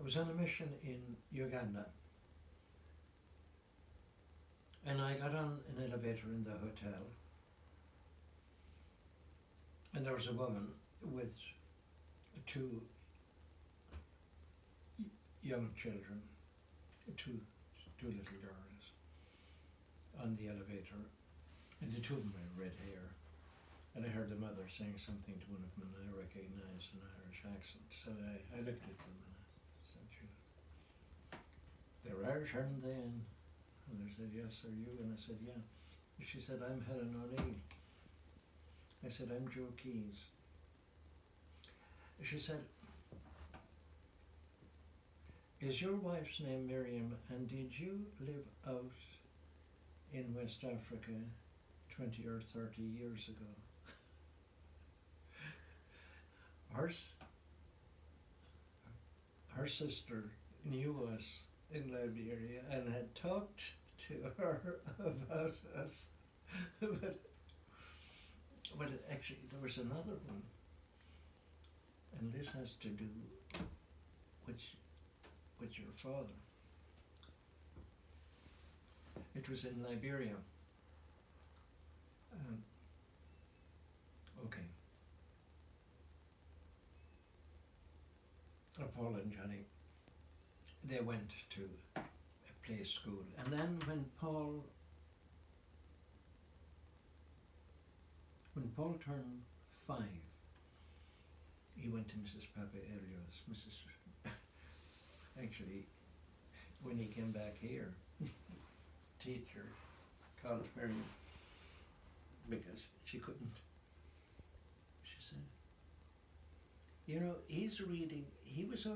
was on a mission in Uganda, and I got on an elevator in the hotel, and there was a woman with two young children, two little girls, on the elevator, and the two of them had red hair. And I heard the mother saying something to one of them, and I recognised an Irish accent. So I looked at them and I said, "They're Irish, aren't they?" And they said, "Yes, are you?" And I said, "Yeah." She said, "I'm Helen O'Neill." I said, "I'm Joe Keys." She said, "Is your wife's name Miriam, and did you live out in West Africa 20 or 30 years ago?" Her sister knew us in Liberia and had talked to her about us. but actually, there was another one, and this has to do with your father. It was in Liberia. Okay. Paul and Johnny, they went to a play school, and then when Paul turned 5, he went to Mrs. Papa Elios. Actually, when he came back here, teacher called Miriam because she couldn't. She said, "You know, he's reading." He was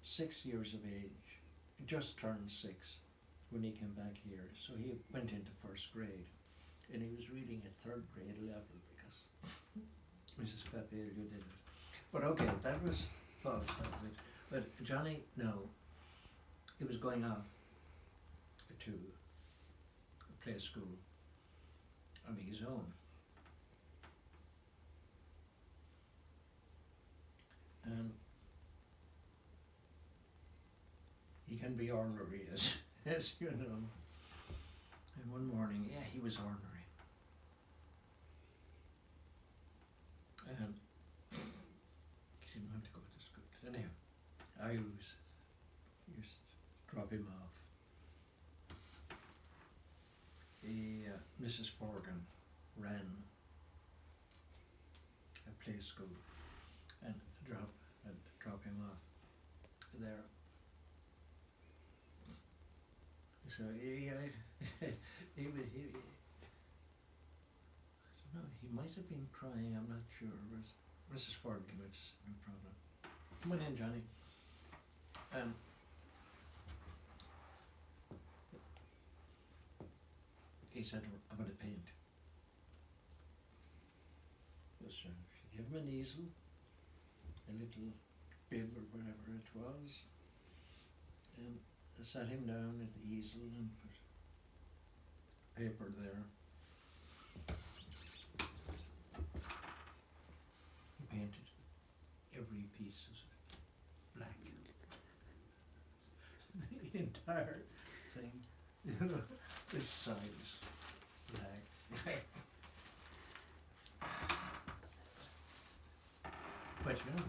6 years of age. He just turned 6 when he came back here. So he went into first grade, and he was reading at third grade level because Mrs. Papelio did it. But okay, that was false. But Johnny, no, he was going off to play school on his own. And he can be ornery, as you know. And one morning, yeah, he was ornery. And he didn't want to go to school. Anyhow, I used to drop him off. Mrs. Forgan ran a play school and drop him off there. So he I don't know, he might have been crying, I'm not sure. Mrs. Ford came out, no problem. Come on in, Johnny. He said, "I'm going to paint." So she gave him an easel, a little bib or whatever it was, and I sat him down at the easel and put paper there. He painted every piece of black. The entire thing, this size, black. But you know,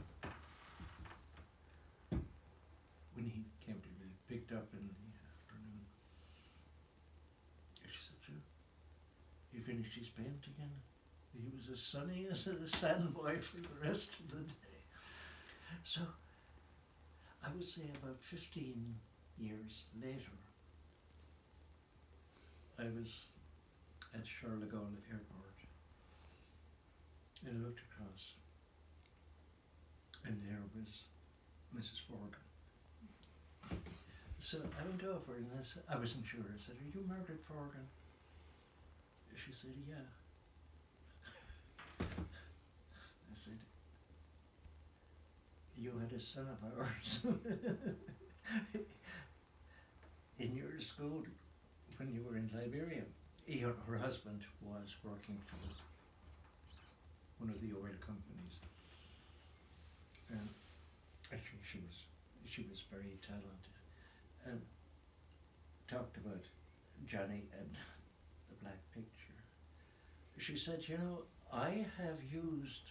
when he came to be picked up in the afternoon, she said, "Joe, he finished his paint again." He was as sunny as a sandboy for the rest of the day. So, I would say about 15 years later, I was at Charles de Gaulle Airport, and I looked across, and there was Mrs. Forgan. So I went over and I wasn't sure. I said, "Are you Margaret Forgan?" She said, "Yeah." I said, "You had a son of ours in your school when you were in Liberia." Her husband was working for one of the oil companies. Um, actually, she was very talented, and talked about Johnny and the Black Picture. She said, you know, I have used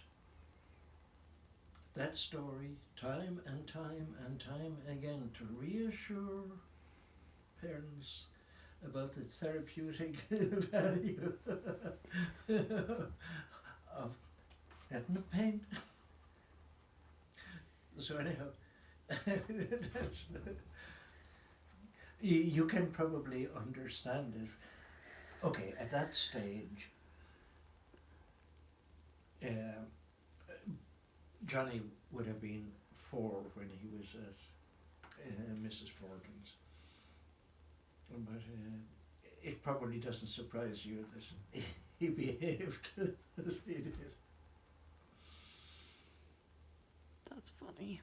that story time and time and time again to reassure parents about the therapeutic value of getting a pain. So anyhow, that's, you can probably understand it. Okay, at that stage, Johnny would have been 4 when he was at Mrs. Forkin's. But it probably doesn't surprise you that he behaved as he did. That's funny.